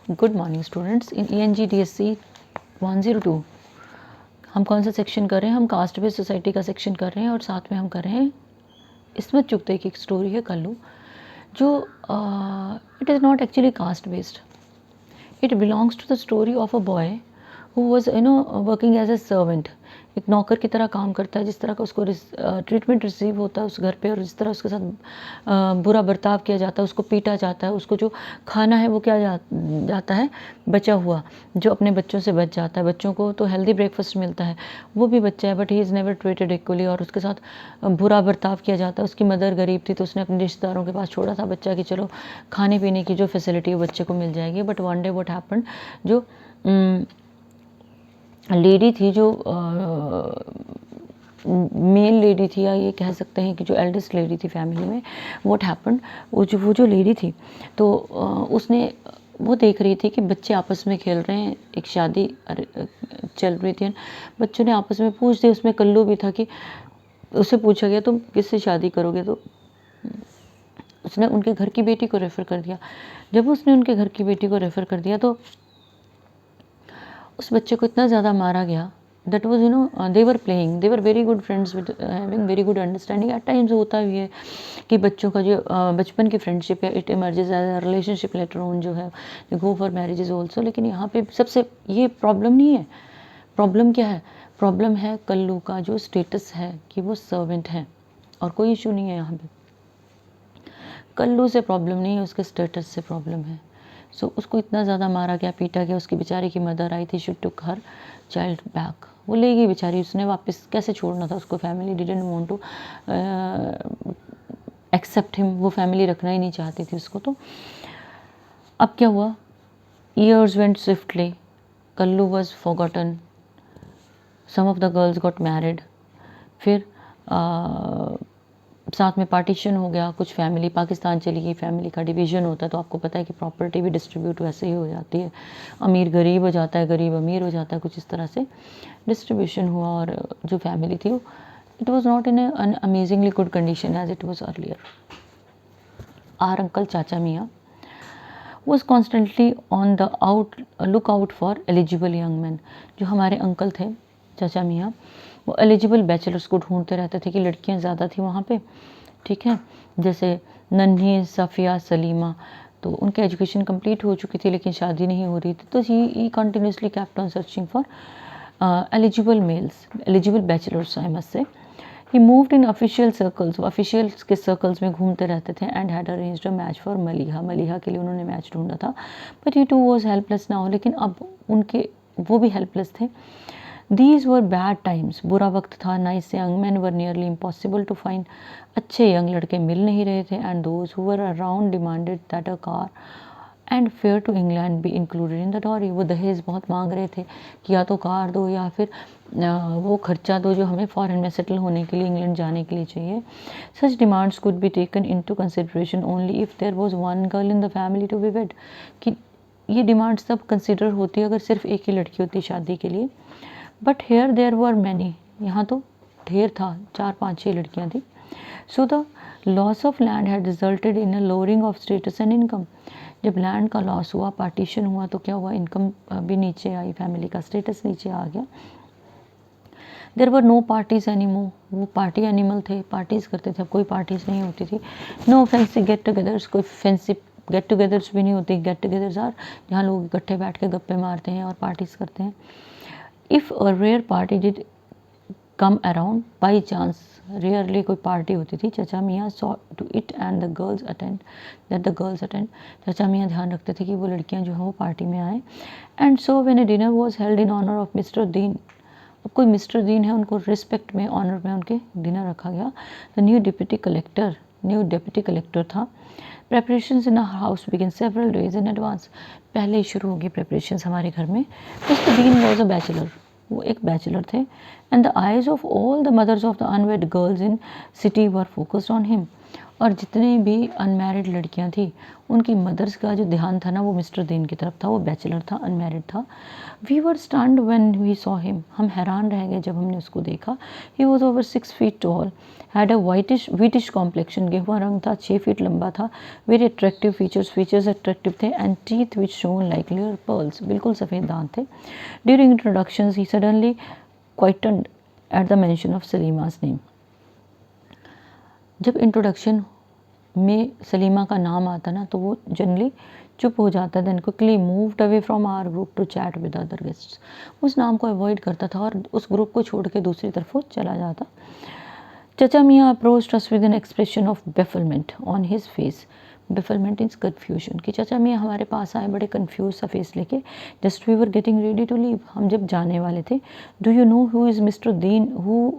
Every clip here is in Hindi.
Good morning students. In ENGDSC 102 हम कौन सा सेक्शन कर रहे हैं? हम कास्ट बेस्ड सोसाइटी का सेक्शन कर रहे हैं और साथ में हम कर रहे हैं इस्मत चुगताई की एक स्टोरी है कल्लू, जो it is not actually caste based. It belongs to the story of a boy who was working as a servant. एक नौकर की तरह काम करता है. जिस तरह का उसको ट्रीटमेंट रिसीव होता है उस घर पे, और जिस तरह उसके साथ बुरा बर्ताव किया जाता है, उसको पीटा जाता है, उसको जो खाना है वो क्या जाता है, बचा हुआ, जो अपने बच्चों से बच जाता है. बच्चों को तो हेल्दी ब्रेकफास्ट मिलता है, वो भी बच्चा है, but he is never treated equally, और उसके साथ बुरा बर्ताव किया जाता है. उसकी मदर गरीब थी तो उसने अपने रिश्तेदारों के पास छोड़ा था बच्चा कि चलो खाने पीने की जो फैसिलिटी है बच्चे को मिल जाएगी. But one day what happened, जो लेडी थी, जो मेल लेडी थी, या ये कह सकते हैं कि जो एल्डेस्ट लेडी थी फैमिली में, व्हाट हैपेंड, वो जो लेडी थी तो उसने वो देख रही थी कि बच्चे आपस में खेल रहे हैं. एक शादी चल रही थी, बच्चों ने आपस में पूछ दिया, उसमें कल्लू भी था, कि उससे पूछा गया तुम किससे शादी करोगे, तो उसने उनके घर की बेटी को रेफ़र कर दिया. जब उसने उनके घर की बेटी को रेफ़र कर दिया तो उस बच्चे को इतना ज़्यादा मारा गया. That was they were playing, they were very good friends with having very good understanding. At times होता भी है कि बच्चों का जो बचपन की फ्रेंडशिप है, it emerges as a relationship later on, जो है गो फॉर मैरिजेज ऑल्सो. लेकिन यहाँ पे सबसे ये प्रॉब्लम नहीं है. प्रॉब्लम क्या है? प्रॉब्लम है कल्लू का जो स्टेटस है कि वो सर्वेंट है, और कोई इशू नहीं है यहाँ पे. कल्लू से प्रॉब्लम नहीं है, उसके स्टेटस से प्रॉब्लम है. सो उसको इतना ज़्यादा मारा गया, पीटा गया. उसकी बेचारी की मदर आई थी, she took her child back. वो ले गई बेचारी, उसने वापस कैसे छोड़ना था उसको. Family didn't want to accept him, वो फैमिली रखना ही नहीं चाहती थी उसको. तो अब क्या हुआ? Years went swiftly, Kallu was forgotten, some of the girls got married. फिर साथ में पार्टीशन हो गया. कुछ फैमिली पाकिस्तान चली गई, फैमिली का डिवीज़न होता है तो आपको पता है कि प्रॉपर्टी भी डिस्ट्रीब्यूट वैसे ही हो जाती है. अमीर गरीब हो जाता है, गरीब अमीर हो जाता है, कुछ इस तरह से डिस्ट्रीब्यूशन हुआ. और जो फैमिली थी वो it was not in an amazingly good condition as it was earlier. Our uncle chacha miyan was constantly on the look out for eligible young man. जो हमारे अंकल थे चाचा मियाँ, वो एलिजिबल बैचलर्स को ढूंढते रहते थे कि लड़कियां ज़्यादा थी वहाँ पे, ठीक है. जैसे नन्ही, सफ़िया, सलीमा, तो उनकी एजुकेशन कंप्लीट हो चुकी थी लेकिन शादी नहीं हो रही थी. तो he continuously kept on searching for eligible males, eligible bachelors I must say. He moved in official circles, वो ऑफिशियल्स के सर्कल्स में घूमते रहते थे. And had arranged a match for Maliha, Maliha के लिए उन्होंने मैच ढूंढा था. But he too was helpless now, लेकिन अब उनके वो भी हेल्पलेस थे. These were bad times, बुरा वक्त था. Nice young men were nearly impossible to find, अच्छे यंग लड़के मिल नहीं रहे थे. And those who were around demanded that a car and fare to England be included in the dowry. वो दहेज बहुत मांग रहे थे कि या तो कार दो या फिर वो खर्चा दो जो हमें फॉरेन में सेटल होने के लिए, इंग्लैंड जाने के लिए चाहिए. Such demands could be taken into consideration only if there was one girl in the family to be wed. कि ये डिमांड्स तब कंसिडर होती अगर सिर्फ एक ही लड़की होती शादी के लिए. But here there were many, यहाँ तो ढेर था, 4-5-6 लड़कियाँ थी. So the loss of land had resulted in a lowering of status and income. जब लैंड का लॉस हुआ, पार्टीशन हुआ, तो क्या हुआ? इनकम भी नीचे आई, फैमिली का स्टेटस नीचे आ गया. There were no parties anymore, वो पार्टी एनिमल थे, पार्टीज़ करते थे. अब कोई पार्टीज़ नहीं होती थी. नो फैंसी गेट टुगेदर्स, कोई फैंसी गेट टुगेदर्स भी नहीं होती. गेट टुगेदर्स आर जहाँ लोग इकट्ठे बैठ के गप्पे मारते हैं और पार्टीज़ करते हैं. If a rare party did come around by chance, rarely कोई पार्टी होती थी, चाचा मियाँ saw to it and the girls attend, that the girls attend. चाचा मियाँ ध्यान रखते थे कि वो लड़कियाँ जो हैं वो पार्टी में आए. And so when a dinner was held in honor of Mr. Dean, अब कोई मिस्टर दीन है, उनको रिस्पेक्ट में, ऑनर में उनके डिनर रखा गया. द न्यू डिप्टी कलेक्टर था. Preparations in house begin several days in advance. पहले ही शुरू होगी प्रेपरेशंस हमारे घर में. Mister Deen was a bachelor, वो एक बैचलर थे. And the eyes of all the mothers of the unwed girls in city were focused on him. और जितनी भी अनमैरिड लड़कियां थी उनकी मदर्स का जो ध्यान था ना वो मिस्टर दीन की तरफ था। वो बैचलर था, अनमैरिड था। We were stunned when we saw him, हम हैरान रह गए जब हमने उसको देखा। He was over 6 feet tall, had a wheatish complexion, गेहुआ रंग था, 6 feet लंबा था। वेरी अट्रैक्टिव फीचर्स अट्रैक्टिव थे। And teeth which shone like clear pearls, बिल्कुल सफ़ेद दांत थे। During introduction he suddenly quietened at the mention of Salima's name. जब इंट्रोडक्शन में सलीमा का नाम आता ना तो वो जनरली चुप हो जाता। Then quickly moved away from our group to chat with other guests, उस नाम को अवॉइड करता था और उस ग्रुप को छोड़ के दूसरी तरफ वो चला जाता। चचा मियाँ approached us with an expression of bafflement on his face. Bafflement is confusion, कि चाचा मियाँ हमारे पास आए बड़े कन्फ्यूज सा फेस लेके। Just we were getting ready to leave, हम जब जाने वाले थे। Do you know who is mister Deen, who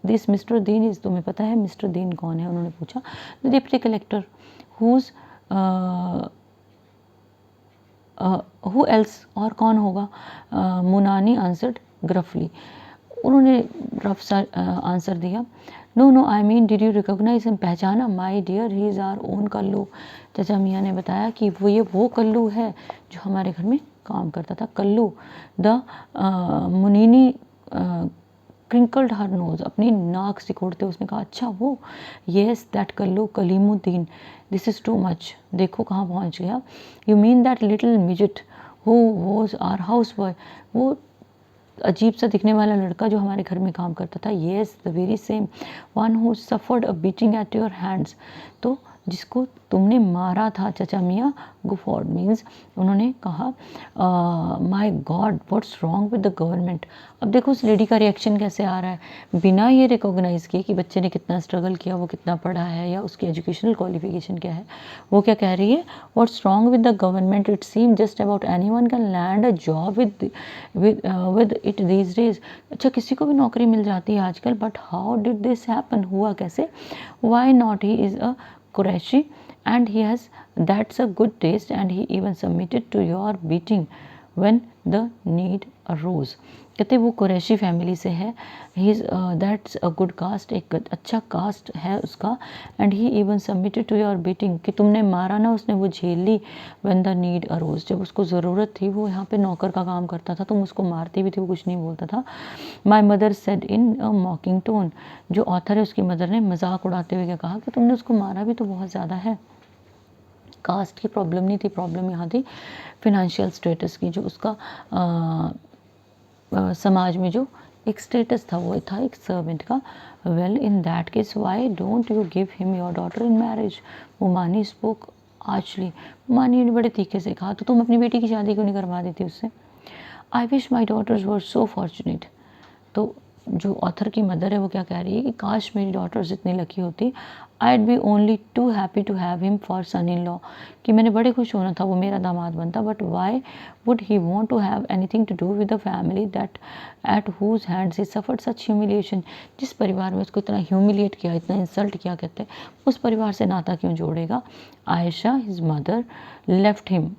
this mister Deen is, तुम्हें पता है मिस्टर दीन कौन है, उन्होंने पूछा। The deputy collector, whose who else, और कौन होगा। मुनानी आंसर्ड ग्रफली, उन्होंने रफ सा आंसर दिया। No no I mean did you recognise him, पहचाना। My dear he is our own Kallu, चाचा मियाँ ने बताया कि वो कल्लू है जो हमारे घर में काम करता था। कल्लू, द मुनीनी क्रिंकल्ड हर नोज, अपनी नाक सिकोड़ते उसने कहा अच्छा वो। Yes that Kallu Kalimuddin, this is too much, देखो कहाँ पहुँच गया। You mean that little midget who was our house boy, वो अजीब सा दिखने वाला लड़का जो हमारे घर में काम करता था। Yes the very same one who suffered a beating at your hands, तो जिसको तुमने मारा था चाचा मियाँ। गुफॉर्ड मीन्स, उन्होंने कहा my God what's wrong with the government. अब देखो उस लेडी का रिएक्शन कैसे आ रहा है, बिना ये रिकॉग्नाइज़ किए कि बच्चे ने कितना स्ट्रगल किया, वो कितना पढ़ा है या उसकी एजुकेशनल क्वालिफिकेशन क्या है। वो क्या कह रही है, what's wrong with the government, it seem just about anyone can land a job with it these days. अच्छा किसी को भी नौकरी मिल जाती है आजकल, but how did this happen, हुआ कैसे। Why not, he is a Qureshi and he has, that's a good taste and he even submitted to your beating when the need arose। कहते वो कुरैशी फैमिली से है, he is that's a good caste, एक अच्छा कास्ट है उसका। And he even submitted to your beating, कि तुमने मारा ना उसने वो झेल ली। व्हेन द नीड अरोज, जब उसको ज़रूरत थी, वो यहाँ पे नौकर का काम करता था, तुम उसको मारती भी थी, वो कुछ नहीं बोलता था। My mother said in a मॉकिंग tone, जो ऑथर है उसकी मदर ने मजाक उड़ाते हुए क्या कहा कि तुमने उसको मारा भी तो बहुत ज़्यादा है। कास्ट की प्रॉब्लम नहीं थी, प्रॉब्लम यहाँ थी फिनेंशियल स्टेटस की, जो उसका समाज में जो एक स्टेटस था वो था एक सर्वेंट का। Well in that case why don't you give him your daughter in marriage, मुमानी स्पोक आर्चली, मुमानी ने बड़े तीखे से कहा तो तुम अपनी बेटी की शादी क्यों नहीं करवा देती उससे। I wish my daughters were so fortunate, तो जो ऑथर की मदर है वो क्या कह रही है कि काश मेरी डॉटर्स इतनी लकी होती। I'd be only too happy to have him for son in law, कि मैंने बड़े खुश होना था वो मेरा दामाद बनता। But why would he want to have anything to do with the family that at whose hands he suffered such humiliation, जिस परिवार में उसको इतना ह्यूमिलिएट किया, इतना इंसल्ट किया, कहते हैं उस परिवार से नाता क्यों जोड़ेगा। Ayesha his mother left him,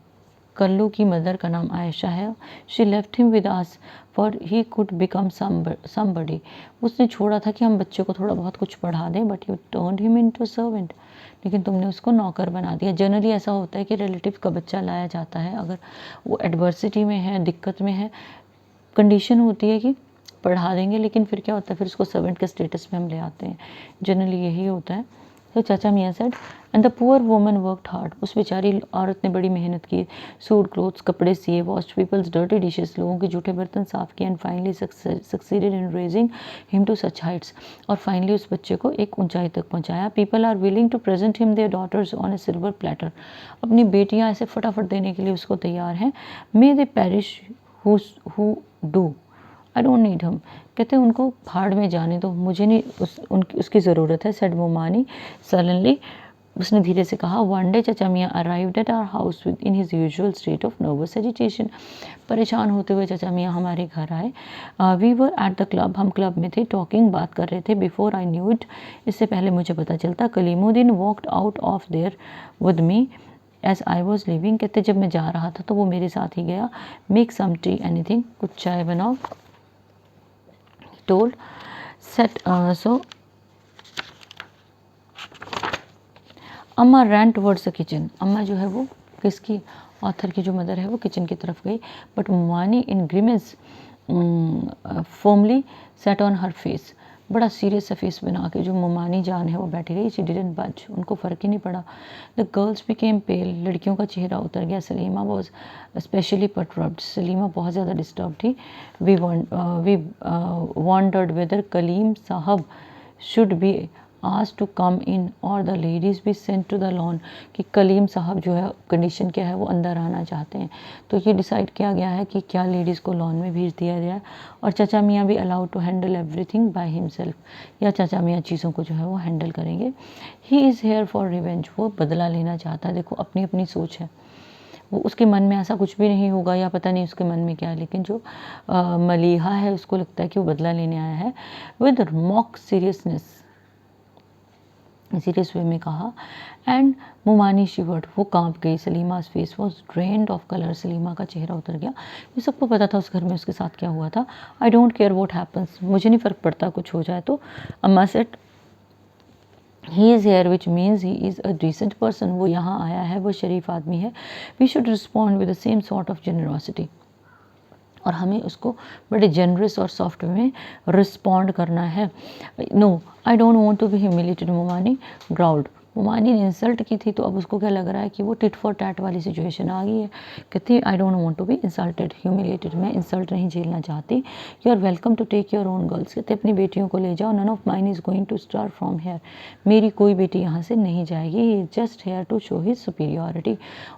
Kallu की मदर का नाम आयशा है। She left him with us for he could become somebody, उसने छोड़ा था कि हम बच्चे को थोड़ा बहुत कुछ पढ़ा दें, but you turned him into servant, लेकिन तुमने उसको नौकर बना दिया। जनरली ऐसा होता है कि रिलेटिव का बच्चा लाया जाता है अगर वो एडवर्सिटी में है, दिक्कत में है, कंडीशन होती है कि पढ़ा देंगे, लेकिन फिर क्या होता है, फिर उसको सर्वेंट के स्टेटस में हम ले आते हैं, जनरली यही होता है। तो चाचा मियाँ said and the poor woman worked hard, उस बेचारी औरत ने बड़ी मेहनत की, सूड क्लोथ्स, कपड़े सिए, वॉश्ड पीपल्स डर्टी डिशेस, लोगों के जूठे बर्तन साफ किए, and finally succeeded in raising him to such heights, और फाइनली उस बच्चे को एक ऊंचाई तक पहुंचाया। People are willing to present him their daughters on a silver platter, अपनी बेटियां ऐसे फटाफट देने के लिए उसको तैयार हैं। May they perish who do, I don't need them, कहते हैं उनको भाड़ में जाने दो, मुझे नहीं उसकी ज़रूरत है। सेड मोमानी सडनली, उसने धीरे से कहा। One day chacha miyan arrived at our house with in his usual state of nervous agitation, परेशान होते हुए चाचा मियाँ हमारे घर आए। We were at the club, हम क्लब में थे, टॉकिंग, बात कर रहे थे। बिफोर आई न्यू इट, इससे पहले मुझे पता चलता, Kalimuddin walked out of there with me as I was living, कहते जब मैं जा रहा था तो वो मेरे साथ ही गया। मेक सम टी एनीथिंग, कुछ चाय बनाओ, told set so अम्मा रैन टुवर्ड्स द किचन, अम्मा जो है वो किसकी, ऑथर की जो मदर है वो किचन की तरफ गई, but Momani in grimace firmly set on her face, बड़ा सीरियस सा फेस बना के जो मोमानी जान है वो बैठी रही, शी डिडंट बच, उनको फ़र्क ही नहीं पड़ा। द गर्ल्स बिकेम पेल, लड़कियों का चेहरा उतर गया। Salima was specially perturbed, Salima बहुत ज़्यादा डिस्टर्ब थी। We wondered whether Kaleem sahab should be asked to come in और the ladies be sent to the lawn, कि कलीम साहब जो है कंडीशन क्या है, वो अंदर आना चाहते हैं, तो ये डिसाइड किया गया है कि क्या लेडीज़ को लॉन में भेज दिया जाए, और चाचा मियाँ भी allowed to handle everything by himself, या चाचा मियाँ चीज़ों को जो है वो हैंडल करेंगे। ही इज़ हेयर फॉर रिवेंज, वो बदला लेना चाहता है। देखो अपनी अपनी सोच है, वो उसके मन में ऐसा कुछ भी नहीं होगा, या पता नहीं उसके मन में क्या है, लेकिन जो मलीहा है उसको लगता है कि वो बदला लेने आया है। With mock seriousness, serious way में कहा, एंड मोमानी शिवर्ड, वो कांप गई। Salima's face was drained of colour, Salima का चेहरा उतर गया। ये सबको पता था उस घर में उसके साथ क्या हुआ था। I don't care what happens, मुझे नहीं फ़र्क पड़ता कुछ हो जाए तो। Amma said he is here which means he is a decent person, वो यहाँ आया है, वो शरीफ आदमी है। We should respond with the same sort of generosity, और हमें उसको बड़े जनरस और सॉफ्ट में रिस्पॉन्ड करना है। No I don't want to be humiliated, Momani growled, Momani ने इंसल्ट की थी, तो अब उसको क्या लग रहा है कि वो टिट फॉर टैट वाली सिचुएशन आ गई है। कहती I don't want to be insulted humiliated, मैं इंसल्ट नहीं झेलना चाहती। You are welcome to take your own girls, कहते अपनी बेटियों को ले जाओ। None of mine is going to start from here, मेरी कोई बेटी यहाँ से नहीं जाएगी। He is just here to show his superiority,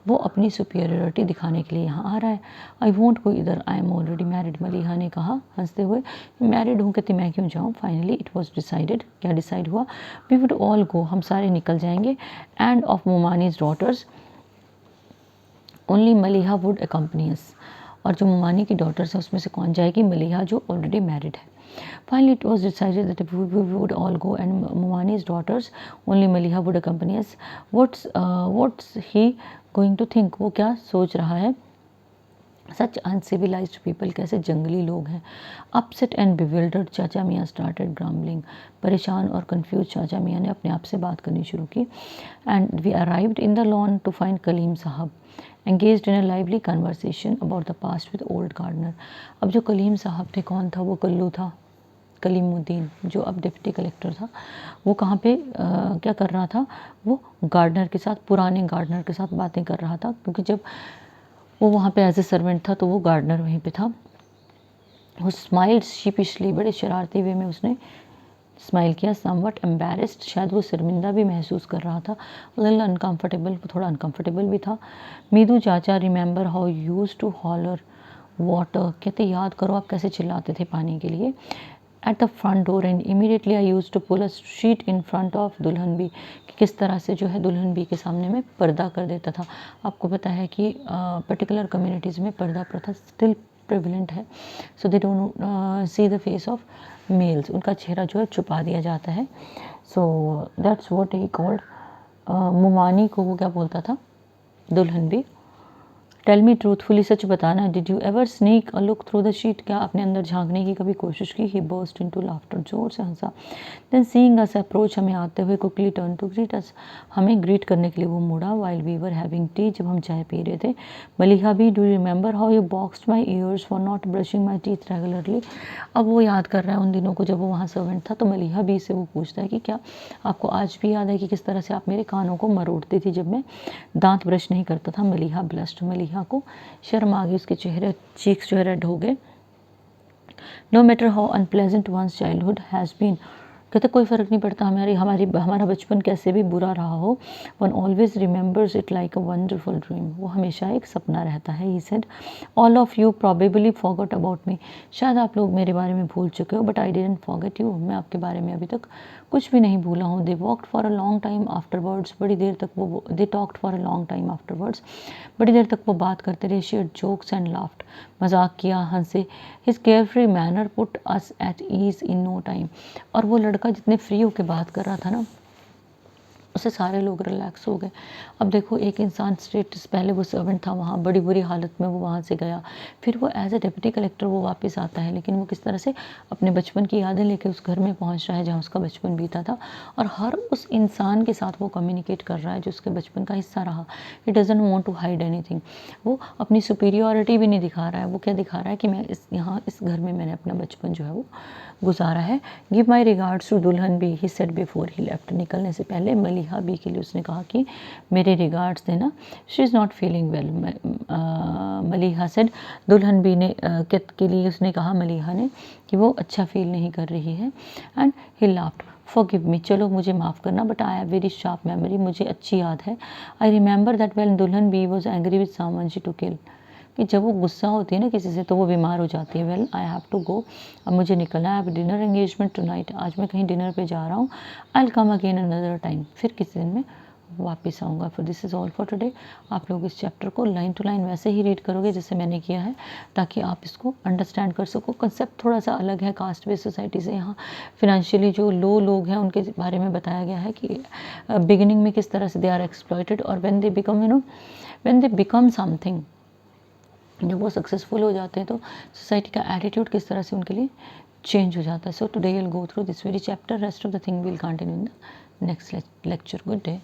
वो अपनी सुपीरियरिटी दिखाने के लिए यहाँ आ रहा है। आई वोंट गो इधर, I am already married, Maleeha ने कहा हंसते हुए। मैरिड हूँ, कहती मैं क्यों जाऊँ। फाइनली इट वॉज डिसाइडेड, क्या डिसाइड हुआ, वी वुड ऑल गो, हम सारे निकल जाएंगे। And of Momani's daughters only Maliha would accompany us, और जो मोमानी की डॉटर्स है उसमें से कौन जाएगी, मलीहा जो ऑलरेडी मैरिड है। Finally, it was decided that we would all go, and Momani's daughters, only Maliha would accompany us. What's he going to think? वो क्या सोच रहा है। सच अनसिविलाइज्ड पीपल, कैसे जंगली लोग हैं। अपसेट एंड बिविल्डर्ड, चाचा मियाँ स्टार्टेड ग्रामलिंग, परेशान और कंफ्यूज चाचा मियाँ ने अपने आप से बात करनी शुरू की। And we arrived in the lawn to find Kalim sahab engaged in a lively conversation about the past with old gardener। अब जो कलीम साहब थे, कौन था वो, कल्लू था, कलीमुद्दीन, जो अब डिप्टी कलेक्टर था। वो कहाँ पे क्या कर रहा था, वो गार्डनर के साथ, पुराने गार्डनर के साथ बातें कर रहा था, क्योंकि जब वो वहाँ पे एज ए सर्वेंट था तो वो गार्डनर वहीं पे था। वो स्माइल्ड शीपिशली, बड़े शरारती वे में उसने स्माइल किया। समवट एम्बेरस्ड, शायद वो शर्मिंदा भी महसूस कर रहा था। लिटिल अनकम्फर्टेबल, वो थोड़ा अनकम्फर्टेबल भी था। Meedu chacha remember how used to holler water, कहते याद करो आप कैसे चिल्लाते थे पानी के लिए। At the front door and immediately I use to pull a sheet in front of dulhan bi, कि किस तरह से जो है दुल्हन बी के सामने में पर्दा कर देता था। आपको पता है कि पर्टिकुलर कम्युनिटीज़ में पर्दा प्रथा स्टिल प्रेवलेंट है, so they don't see the face of males, उनका चेहरा जो है छुपा दिया जाता है। So that's what he called, Momani को वो क्या बोलता था, दुल्हन बी। टेल मी ट्रूथफुली, सच बताना, did you ever sneak a look through the sheet, क्या आपने अंदर झांकने की कभी कोशिश की। ही बर्स्ट इनटू लाफ्टर, जोर से हंसा। देन सीइंग अस अप्रोच, हमें आते हुए, quickly turn to greet us, हमें ग्रीट करने के लिए वो मुड़ा। While we were having tea, जब हम चाय पी रहे थे। मलीहा भी, do you remember how you boxed my ears for not brushing my teeth regularly. अब वो याद कर रहा है उन दिनों को जब वो वहाँ सर्वेंट था, तो मलीहा भी से वो पूछता है कि क्या आपको आज भी याद है कि किस तरह से आप मेरे कानों को मरोड़ती थी जब मैं दांत ब्रश नहीं करता था। मलीहा ब्लस्ट, मलीहा को शर्म आ गई, उसके चेहरे चीक्स जो है रेड हो गए। No matter how unpleasant one's childhood has been, कहते कोई फ़र्क नहीं पड़ता हमारा बचपन कैसे भी बुरा रहा हो, one always remembers it like a wonderful dream, वो हमेशा एक सपना रहता है। He said all of you probably forgot about me, शायद आप लोग मेरे बारे में भूल चुके हो, but I didn't forget you, मैं आपके बारे में अभी तक कुछ भी नहीं भूला हूँ। They walked for a long time afterwards, बड़ी देर तक वो they talked for a long time afterwards, बड़ी देर तक वो बात करते रहे। शेयर जोक्स एंड लाफ्ट, मजाक किया, हंसे। His carefree manner put us at ease in no time, और वो लड़का जितने फ्री होकर बात कर रहा था ना, उससे सारे लोग रिलैक्स हो गए। अब देखो एक इंसान स्टेटस, पहले वो सर्वेंट था वहाँ, बड़ी बुरी हालत में वो वहाँ से गया, फिर वो एज ए डिप्टी कलेक्टर वो वापस आता है, लेकिन वो किस तरह से अपने बचपन की यादें लेके उस घर में पहुँच रहा है जहाँ उसका बचपन बीता था, और हर उस इंसान के साथ वो कम्युनिकेट कर रहा है जो उसके बचपन का हिस्सा रहा। He doesn't want to hide anything. वो अपनी सुपीरियॉरिटी भी नहीं दिखा रहा है, वो क्या दिखा रहा है कि मैं इस घर में मैंने अपना बचपन जो है वो गुजारा है। Give my regards to Dulhan Bi, he said before he left. निकलने से पहले मलिहा बी के लिए उसने कहा कि मेरे रिगार्ड्स देना, she is not feeling well. Maliha said, दुल्हन बी ने के लिए उसने कहा, मलिहा ने, कि वो अच्छा फील नहीं कर रही है। And he laughed, forgive me, चलो मुझे माफ़ करना, but I have very sharp memory, मुझे अच्छी याद है। I remember that when Dulhan Bi was angry with someone she to kill, कि जब वो गुस्सा होती है ना किसी से तो वो बीमार हो जाती है। Well I have to go, अब मुझे निकलना है, अब डिनर एंगेजमेंट टुनाइट, आज मैं कहीं डिनर पे जा रहा हूँ। I will come again another time, फिर किसी दिन में वापस आऊँगा। फिर this is all for today. आप लोग इस चैप्टर को लाइन टू लाइन वैसे ही रीड करोगे जैसे मैंने किया है, ताकि आप इसको अंडरस्टैंड कर सको। कंसेप्ट थोड़ा सा अलग है कास्ट बेस्ड सोसाइटी से। यहाँ फिनेंशियली जो लो लोग हैं उनके बारे में बताया गया है कि बिगिनिंग में किस तरह से दे आर एक्सप्लॉइटेड, और when they become when they become something, जब वो सक्सेसफुल हो जाते हैं तो सोसाइटी का एटीट्यूड किस तरह से उनके लिए चेंज हो जाता है। So today will go through this very chapter, rest of the thing will continue in the next lecture. Good day.